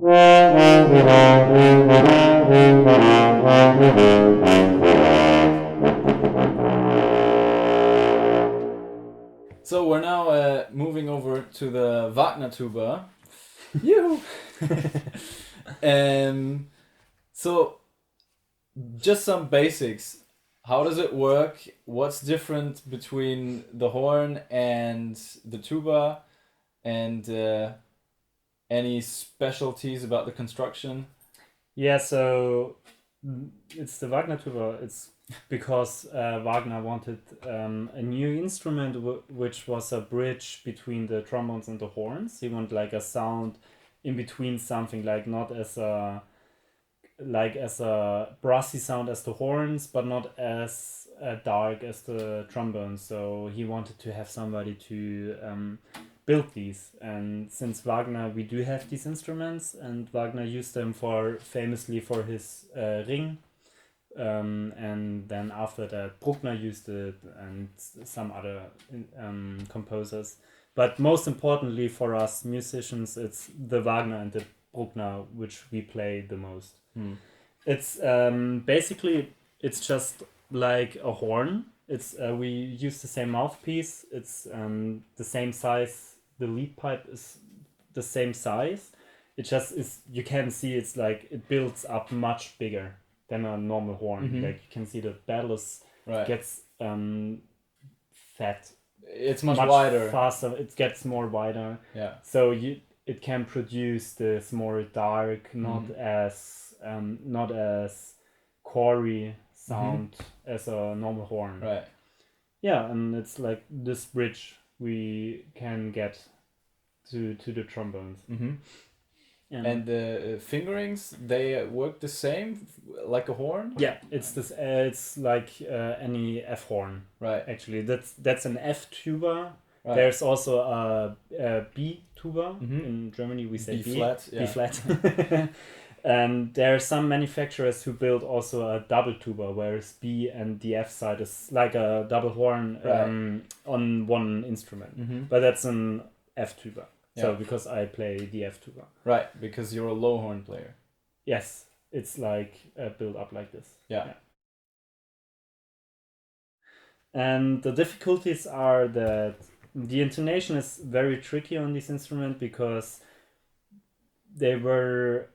So we're now moving over to the Wagner Tuba. Yoo! So just some basics. How does it work? What's different between the horn and the tuba? And any specialties about the construction? Yeah, so it's the Wagner Tuba. It's because Wagner wanted a new instrument which was a bridge between the trombones and the horns. He wanted like a sound in between, something like not as a brassy sound as the horns, but not as dark as the trombones. So he wanted to have somebody to build these. And since Wagner, we do have these instruments, and Wagner used them famously for his Ring. And then after that, Bruckner used it, and some other composers. But most importantly for us musicians, it's the Wagner and the Bruckner which we play the most. It's basically it's just like a horn. It's we use the same mouthpiece. It's the same size. The lead pipe is the same size. It just is. You can see it's like it builds up much bigger than a normal horn. Mhm. Like you can see the bellows gets fat. It's much wider. Faster. It gets more wider. Yeah. So it can produce this more dark, not as quarry sound as a normal horn. Right. Yeah, and it's like this bridge we can get to the trombones. And the fingerings, they work the same like a horn? Yeah, it's this. It's like any F horn. Right. Actually, that's an F tuba. Right. There's also a B tuba. In Germany we say B flat. Yeah. B flat. And there are some manufacturers who build also a double tuba, whereas B and the F side is like a double horn on one instrument. But that's an F tuba. Yeah. So because I play the F tuba. Right, because you're a low horn player. Yes, it's like built up like this. Yeah. And the difficulties are that the intonation is very tricky on this instrument because they were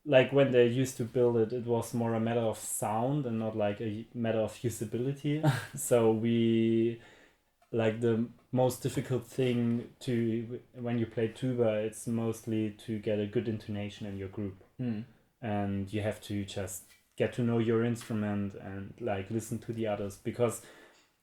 like when they used to build it, it was more a matter of sound and not like a matter of usability. So we like the most difficult thing to when you play tuba, it's mostly to get a good intonation in your group. And you have to just get to know your instrument and like listen to the others, because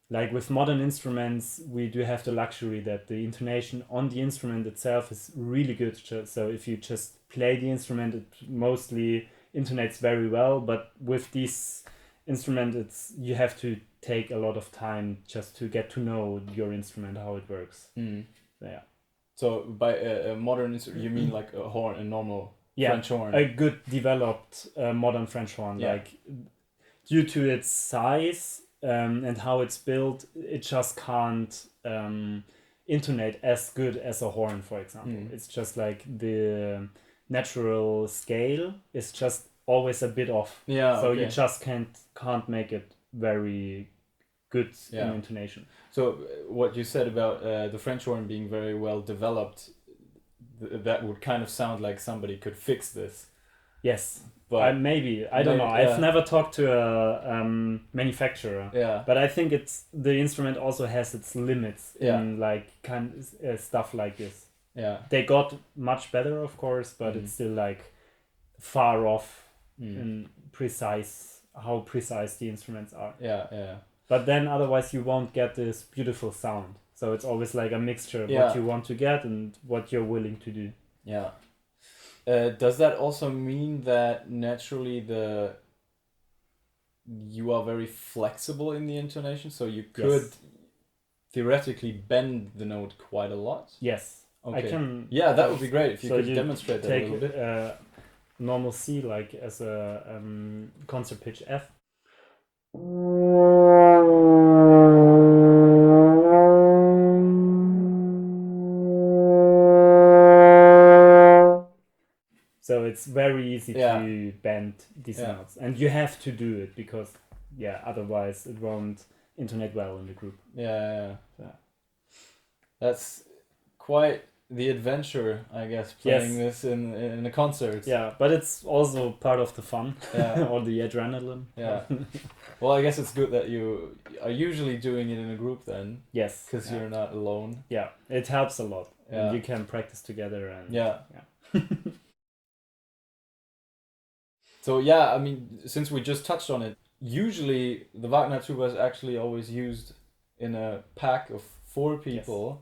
like with modern instruments we do have the luxury that the intonation on the instrument itself is really good. So if you just play the instrument, it mostly intonates very well, but with this instrument it's you have to take a lot of time just to get to know your instrument, how it works. Yeah. So by a modern instrument you mean like a horn, a normal French horn? A good developed modern French horn. Like due to its size and how it's built, it just can't intonate as good as a horn, for example. It's just like the natural scale is just always a bit off. So you just can't make it very good in intonation. So what you said about the French horn being very well developed, that would kind of sound like somebody could fix this. Yes, but maybe I don't know. I've never talked to a manufacturer. But I think it's the instrument also has its limits in like stuff like this. They got much better, of course, but it's still like far off in how precise the instruments are. But then otherwise you won't get this beautiful sound. So it's always like a mixture of what you want to get and what you're willing to do. Does that also mean that naturally you are very flexible in the intonation, so you could theoretically bend the note quite a lot? Yes. Okay. I can. Yeah, that would be great if you could demonstrate that a little bit. Normal C like as a concert pitch F. So it's very easy Yeah. to bend these Yeah. notes, and you have to do it because otherwise it won't intonate well in the group. Yeah. So. That's quite the adventure, I guess, playing Yes. this in a concert. Yeah, but it's also part of the fun. Yeah. Or the adrenaline. Yeah. Well, I guess it's good that you are usually doing it in a group then, Yes. because you're not alone. Yeah, it helps a lot. Yeah. And you can practice together and Yeah. yeah. So yeah, I mean, since we just touched on it, usually the Wagner Tuba is actually always used in a pack of 4 people,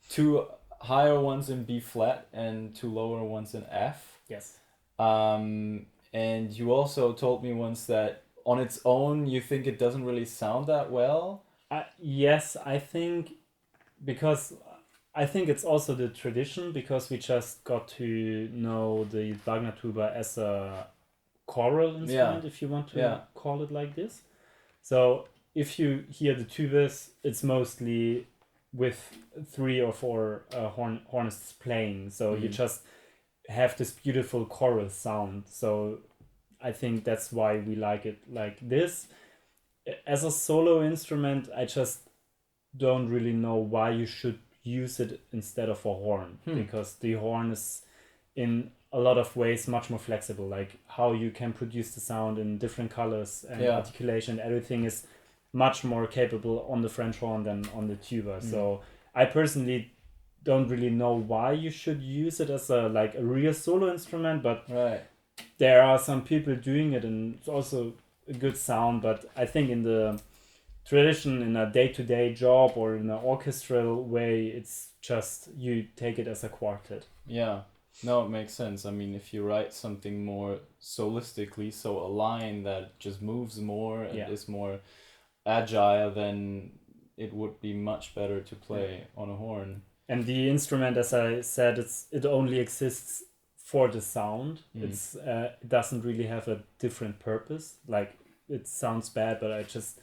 2 higher ones in B flat and 2 lower ones in F. Yes. And you also told me once that on its own you think it doesn't really sound that well. Yes, I think because I think it's also the tradition, because we just got to know the Wagner Tuba as a choral instrument, if you want to call it like this. So if you hear the tubas, it's mostly with 3 or 4 hornists playing. So you just have this beautiful choral sound. So I think that's why we like it like this. As a solo instrument, I just don't really know why you should use it instead of a horn, because the horn is in a lot of ways much more flexible, like how you can produce the sound in different colors and articulation. Everything is much more capable on the French horn than on the tuba. So I personally don't really know why you should use it as a real solo instrument, but there are some people doing it and it's also a good sound. But I think in the tradition, in a day-to-day job or in an orchestral way, it's just you take it as a quartet. Yeah. No, it makes sense. I mean, if you write something more solistically, so a line that just moves more and is more agile, then it would be much better to play on a horn. And the instrument, as I said, it only exists for the sound. It doesn't really have a different purpose. Like, it sounds bad, but I just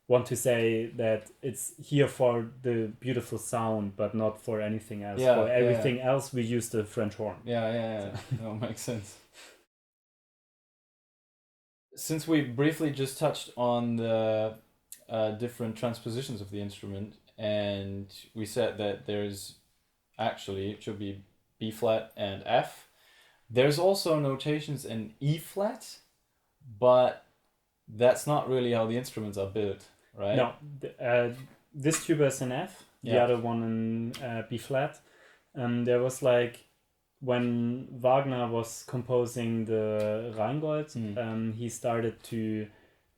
want to say that it's here for the beautiful sound, but not for anything else. For everything else, we use the French horn. Yeah. No, makes sense. Since we briefly just touched on the different transpositions of the instrument, and we said that there's actually, it should be B flat and F. There's also notations in E flat, but that's not really how the instruments are built, right? No, this tuba is in F, the other one in B flat. There was when Wagner was composing the Rheingold, he started to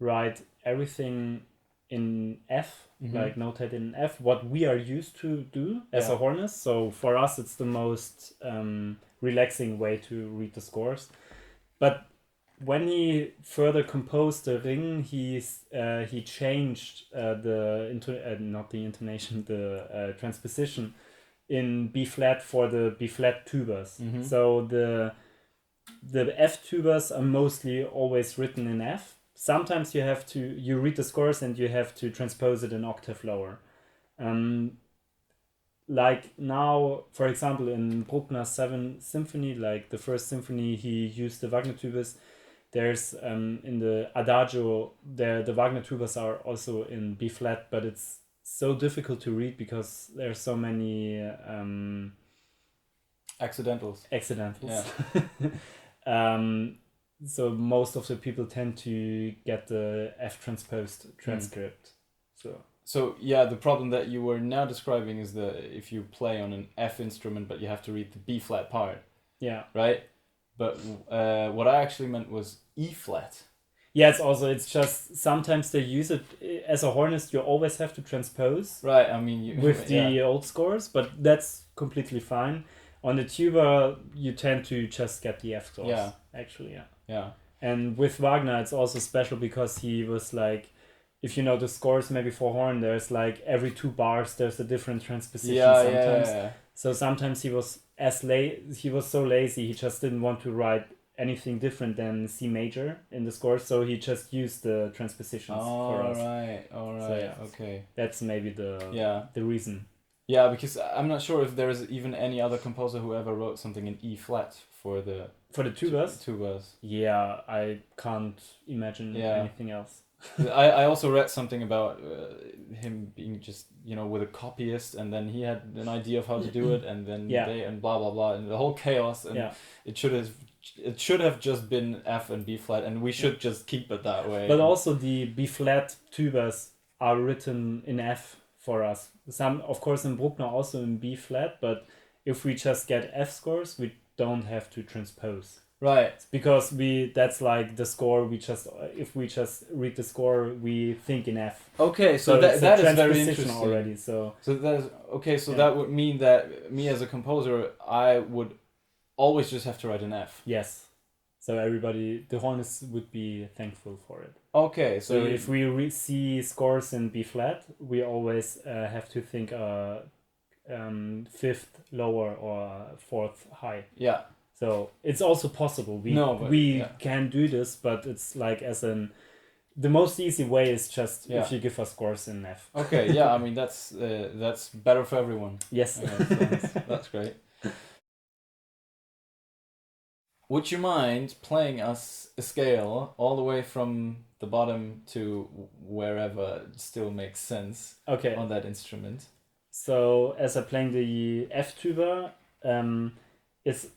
write everything in F, noted in F, what we are used to do as a hornist. So for us, it's the most relaxing way to read the scores. But when he further composed the Ring, he changed not the intonation, the transposition in B flat for the B flat tubas. So the F tubas are mostly always written in F. Sometimes you read the scores and you have to transpose it an octave lower. Like now, for example, in Bruckner's 7th Symphony, like the first symphony, he used the Wagner tubas. There's in the Adagio, the Wagner tubas are also in B flat, but it's so difficult to read because there are so many accidentals. So most of the people tend to get the F transposed transcript. So yeah, the problem that you were now describing is if you play on an F instrument, but you have to read the B flat part. Yeah. Right? But what I actually meant was E flat. Yeah, it's just sometimes they use it as a hornist. You always have to transpose. Right. I mean, with the old scores, but that's completely fine. On the tuba, you tend to just get the F scores. Yeah. Actually, Yeah. And with Wagner, it's also special because he was if you know the scores maybe for horn, there's every 2 bars there's a different transposition sometimes. Yeah. So sometimes he was so lazy, he just didn't want to write anything different than C major in the score, so he just used the transpositions for us. All right. So, okay. That's maybe the reason. Yeah, because I'm not sure if there is even any other composer who ever wrote something in E flat for the tubas. tubas. Yeah, I can't imagine anything else. I also read something about him being just with a copyist, and then he had an idea of how to do it, and then they and blah blah blah, and the whole chaos, and it should have just been F and B flat, and we should just keep it that way. But also the B flat tubas are written in F for us. Some, of course, in Bruckner also in B flat, but if we just get F scores, we don't have to transpose. Right. Because that's like the score. If we just read the score, we think in F. Okay, so that is very interesting already. So that's okay. So that would mean that me as a composer, I would always just have to write an F. Yes. So everybody, the horns would be thankful for it. Okay, so if we see scores in B flat, we always have to think fifth lower or fourth high. Yeah. So it's also possible. We can do this, but it's like the most easy way is just if you give us scores in F. Okay, yeah, I mean that's better for everyone. Yes. That's great. Would you mind playing us a scale all the way from the bottom to wherever it still makes sense on that instrument? So as I'm playing the F tuba, it's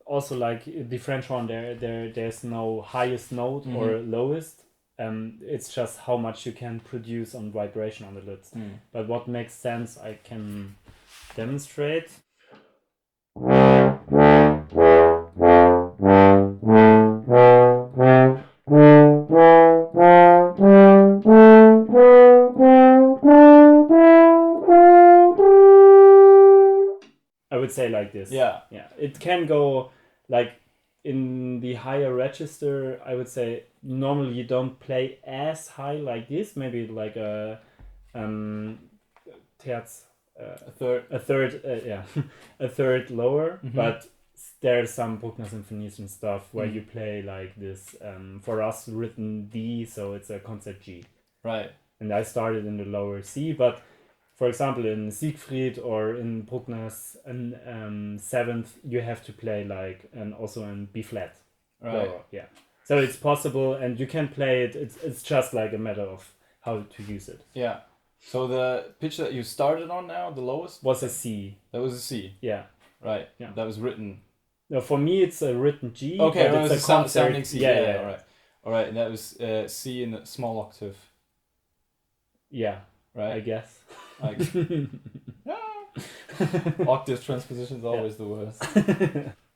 also like the French horn. There's no highest note or lowest. It's just how much you can produce on vibration on the lids. But what makes sense, I can demonstrate. I would say like this. Yeah. It can go like in the higher register. I would say normally you don't play as high like this. Maybe like a terz, a third, a third lower. But there's some Bruckner symphonies and stuff where you play like this. For us, written D, so it's a concert G. Right. And I started in the lower C, but for example, in Siegfried or in Bruckner's seventh, you have to play like also in B flat. Right. Lower. Yeah. So it's possible, and you can play it. It's just like a matter of how to use it. Yeah. So the pitch that you started on now, the lowest, was a C. That was a C. Yeah. Right. Yeah. That was written. No, for me it's a written G. Okay, but it's a sounding C. Yeah. All right. And that was C in a small octave. Yeah. Right. I guess. Octave transposition is always the worst.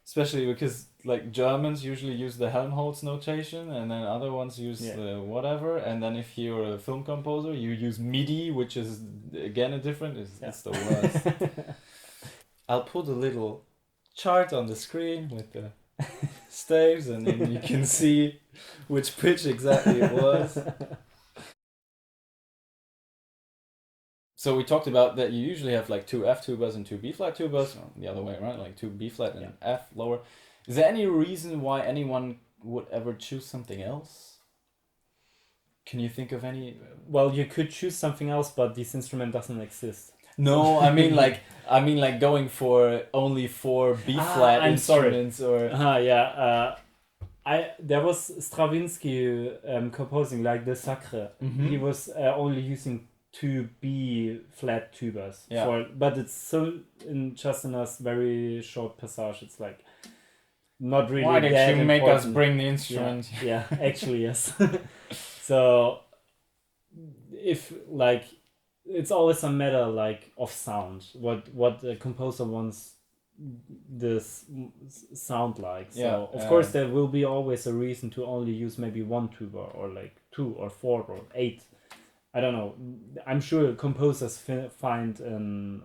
Especially because like Germans usually use the Helmholtz notation, and then other ones use the whatever, and then if you're a film composer you use MIDI, which is again a different. It's the worst. I'll put a little chart on the screen with the staves, and then you can see which pitch exactly it was. So we talked about that you usually have like 2 F tubas and 2 B flat tubas, or the other way around, like 2 B flat and F lower. Is there any reason why anyone would ever choose something else? Can you think of any? Well, you could choose something else, but this instrument doesn't exist. No, I mean like going for only 4 B flat instruments or. There was Stravinsky composing like the Sacre. He was only using 2 B flat tubas but it's so in a very short passage. It's like not really. Why did you make important. us bring the instrument? Yeah, actually yes. So if like it's always a matter like of sound, what the composer wants this sound like. So of course there will be always a reason to only use maybe 1 tuba or like 2 or 4 or 8. I don't know. I'm sure composers find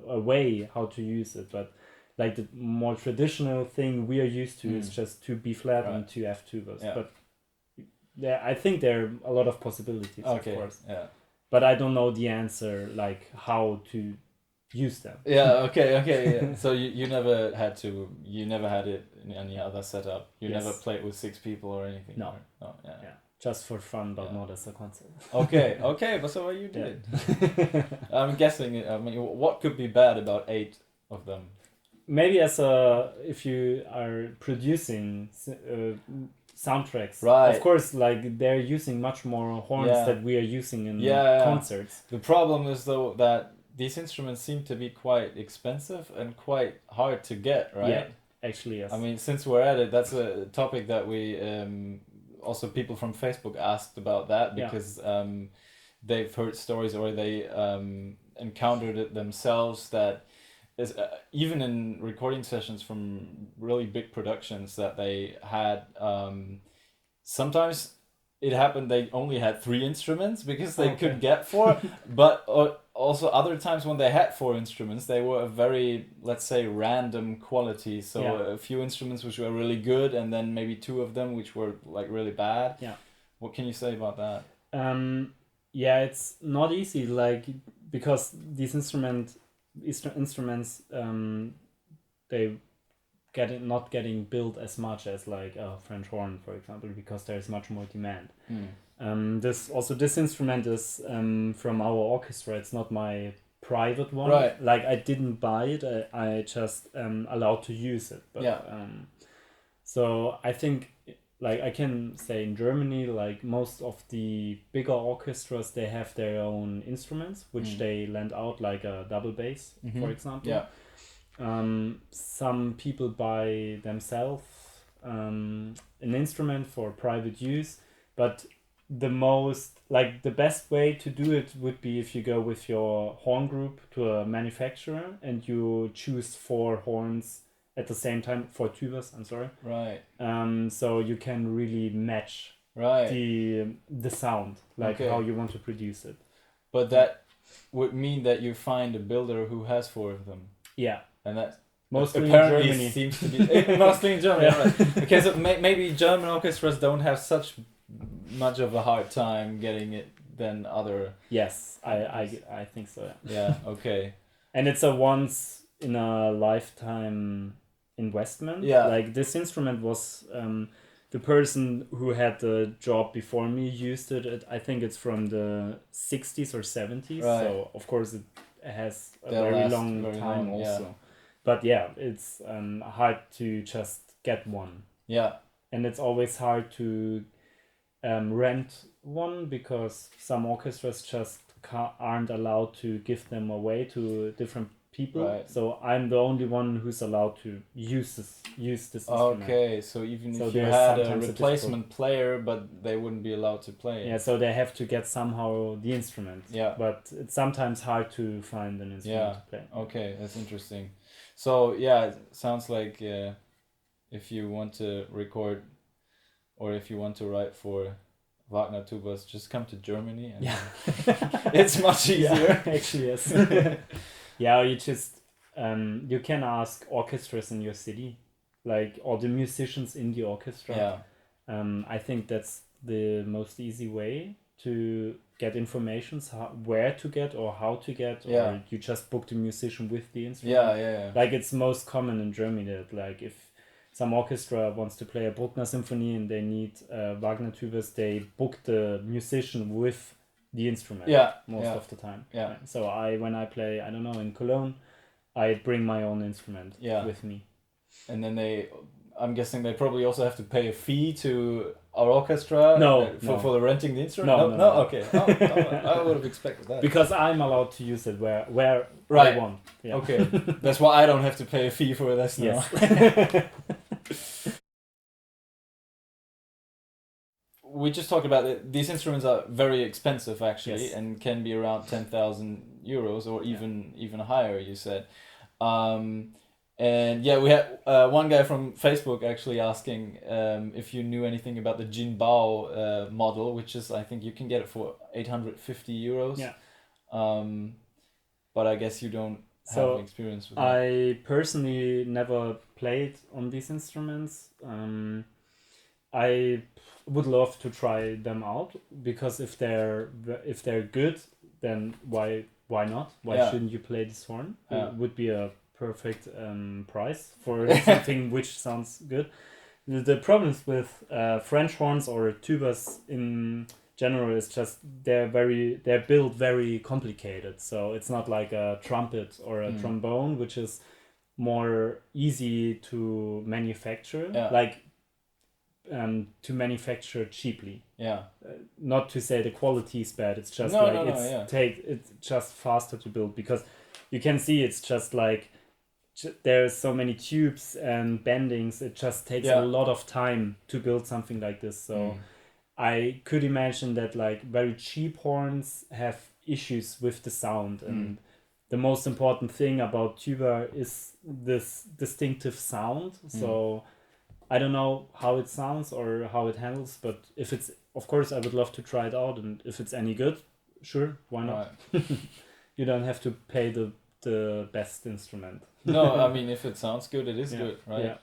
a way how to use it, but like the more traditional thing we are used to is just 2 B flat and 2 F tubas. Yeah. But I think there are a lot of possibilities, of course. Yeah. But I don't know the answer, like how to use them. Yeah. Okay. Yeah. So you never had it in any other setup. You never played with 6 people or anything. No. Yeah. Just for fun, but not as a concert. Okay, but so what you did. I'm guessing. I mean, what could be bad about 8 of them? maybe if you are producing soundtracks, Right. of course, like they're using much more horns Yeah. that we are using in Yeah. concerts. The problem is though that these instruments seem to be quite expensive and quite hard to get, right? Yeah, actually, yes. I mean, since we're at it, that's a topic that we also people from Facebook asked about that because they've heard stories or they encountered it themselves that is even in recording sessions from really big productions that they had sometimes it happened they only had 3 instruments because they could get 4 but also other times when they had 4 instruments they were a very, let's say, random quality, so a few instruments which were really good and then maybe 2 of them which were like really bad. What can you say about that? Yeah, it's not easy, like, because these instruments they not getting built as much as like a French horn, for example, because there's much more demand. This instrument is from our orchestra. It's not my private one. Right. Like, I didn't buy it. I just allowed to use it. But, so I think, like, I can say in Germany, like most of the bigger orchestras, they have their own instruments, which they lend out, like a double bass, for example. Some people buy themselves an instrument for private use, but the best way to do it would be if you go with your horn group to a manufacturer and you choose 4 horns at the same time, 4 tubas, I'm sorry. Right. So you can really match the sound, like how you want to produce it. But that would mean that you find a builder who has 4 of them. Yeah. And that mostly apparently in Germany. Seems to be mostly in Germany. Right. Okay, so maybe German orchestras don't have such much of a hard time getting it than other. Yes, I think so. Yeah. Okay. And it's a once in a lifetime investment. Yeah. Like, this instrument was the person who had the job before me used it. I think it's from the 60s or 70s. Right. So of course it has a very long time also. Yeah. But yeah, it's hard to just get one. Yeah. And it's always hard to rent one because some orchestras just aren't allowed to give them away to different people. Right. So I'm the only one who's allowed to use this instrument. Okay, so even if you had a replacement player, but they wouldn't be allowed to play it. Yeah, so they have to get somehow the instrument. Yeah. But it's sometimes hard to find an instrument to play. Okay, that's interesting. So yeah, it sounds like if you want to record or if you want to write for Wagner Tubas, just come to Germany and it's much easier. Yeah, actually, yes. Yeah, you just you can ask orchestras in your city, like, or the musicians in the orchestra. Yeah. I think that's the most easy way to get information, where to get or how to get, or you just book the musician with the instrument. Yeah. Like, it's most common in Germany that, like, if some orchestra wants to play a Bruckner symphony and they need Wagner tubas, they book the musician with the instrument most of the time. Yeah. Right? So when I play, I don't know, in Cologne, I bring my own instrument with me. And then I'm guessing they probably also have to pay a fee to our orchestra for the renting the instrument? No. Okay. I would have expected that. Because I'm allowed to use it where I want. Yeah. Okay. That's why I don't have to pay a fee for this now. Yes. We just talked about it. These instruments are very expensive actually, and can be around 10,000 euros or even higher, you said. And we had one guy from Facebook actually asking if you knew anything about the Jinbao model, which is, I think you can get it for 850 euros. Yeah. But I guess you don't have experience with that. I personally never played on these instruments. I would love to try them out because if they're good, then why not? Why shouldn't you play this horn? It would be a perfect price for something which sounds good. The problems with French horns or tubas in general is just they're built very complicated. So it's not like a trumpet or a trombone, which is more easy to manufacture, Yeah. like to manufacture cheaply. Yeah. Not to say the quality is bad, it's just No, like no, no, yeah. it's just faster to build, because you can see it's just like there's so many tubes and bendings, it just takes Yeah. a lot of time to build something like this. So I could imagine that like very cheap horns have issues with the sound, and the most important thing about tuba is this distinctive sound. So I don't know how it sounds or how it handles, but if it's, of course, I would love to try it out, and if it's any good, sure, why not? Right. You don't have to pay the best instrument. No, I mean, if it sounds good, it is Yeah, good, right? yeah.